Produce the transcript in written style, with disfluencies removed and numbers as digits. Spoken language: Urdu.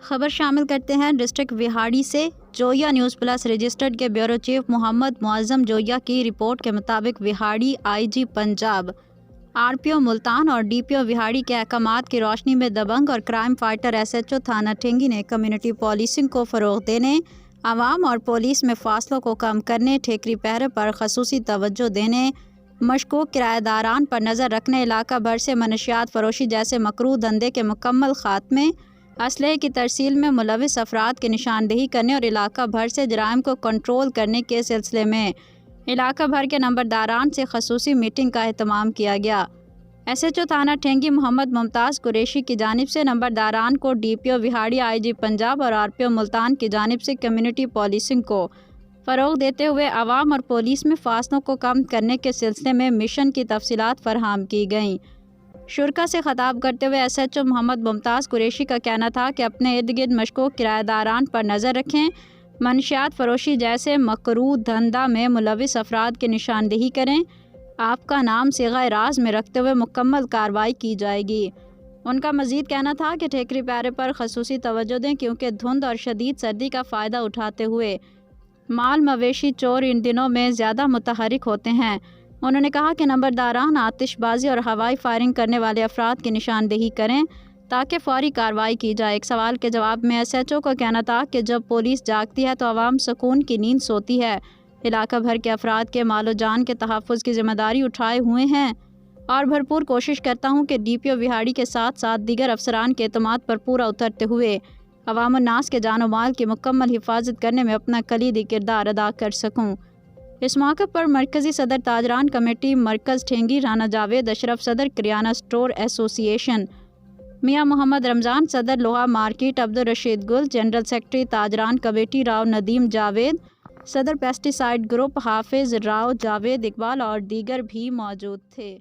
خبر شامل کرتے ہیں ڈسٹرکٹ وہاڑی سے۔ جویا نیوز پلس رجسٹرڈ کے بیورو چیف محمد معظم جویا کی رپورٹ کے مطابق وہاڑی آئی جی پنجاب، آر پی او ملتان اور ڈی پی او وہاڑی کے احکامات کی روشنی میں دبنگ اور crime fighter S H O تھانہ ٹھینگی نے کمیونٹی پولیسنگ کو فروغ دینے، عوام اور پولیس میں فاصلوں کو کم کرنے، ٹھیکری پہرے پر خصوصی توجہ دینے، مشکوک کرایہ داران پر نظر رکھنے، علاقہ بھر سے منشیات فروشی جیسے مکروہ دھندے کے مکمل خاتمے، اسلحے کی ترسیل میں ملوث افراد کی نشاندہی کرنے اور علاقہ بھر سے جرائم کو کنٹرول کرنے کے سلسلے میں علاقہ بھر کے نمبرداران سے خصوصی میٹنگ کا اہتمام کیا گیا۔ ایس ایچ او تھانہ ٹھینگی محمد ممتاز قریشی کی جانب سے نمبرداران کو ڈی پی او وہاڑی آئی جی پنجاب اور آر پی او ملتان کی جانب سے کمیونٹی پولیسنگ کو فروغ دیتے ہوئے عوام اور پولیس میں فاصلوں کو کم کرنے کے سلسلے میں مشن کی تفصیلات فراہم کی گئیں۔ شرکا سے خطاب کرتے ہوئے ایس ایچ او محمد ممتاز قریشی کا کہنا تھا کہ اپنے ارد گرد مشکوک کرایہ داران پر نظر رکھیں، منشیات فروشی جیسے مکروہ دھندا میں ملوث افراد کی نشاندہی کریں، آپ کا نام صیغہ راز میں رکھتے ہوئے مکمل کارروائی کی جائے گی۔ ان کا مزید کہنا تھا کہ ٹھیکری پیارے پر خصوصی توجہ دیں کیونکہ دھند اور شدید سردی کا فائدہ اٹھاتے ہوئے مال مویشی چور ان دنوں میں زیادہ متحرک ہوتے ہیں۔ انہوں نے کہا کہ نمبرداران آتش بازی اور ہوائی فائرنگ کرنے والے افراد کی نشاندہی کریں تاکہ فوری کارروائی کی جائے۔ ایک سوال کے جواب میں ایس ایچ او کا کہنا تھا کہ جب پولیس جاگتی ہے تو عوام سکون کی نیند سوتی ہے۔ علاقہ بھر کے افراد کے مال و جان کے تحفظ کی ذمہ داری اٹھائے ہوئے ہیں اور بھرپور کوشش کرتا ہوں کہ ڈی پی او وہاڑی کے ساتھ ساتھ دیگر افسران کے اعتماد پر پورا اترتے ہوئے عوام الناس کے جان و مال کی مکمل حفاظت کرنے میں اپنا کلیدی کردار ادا کر سکوں۔ اس موقع پر مرکزی صدر تاجران کمیٹی مرکز ٹھینگی رانا جاوید اشرف، صدر کریانہ اسٹور ایسوسی ایشن میاں محمد رمضان، صدر لوہا market Abdul Rashid Gul, general secretary تاجران کمیٹی راؤ ندیم جاوید، صدر پیسٹی سائیڈ گروپ حافظ راؤ جاوید اقبال اور دیگر بھی موجود تھے۔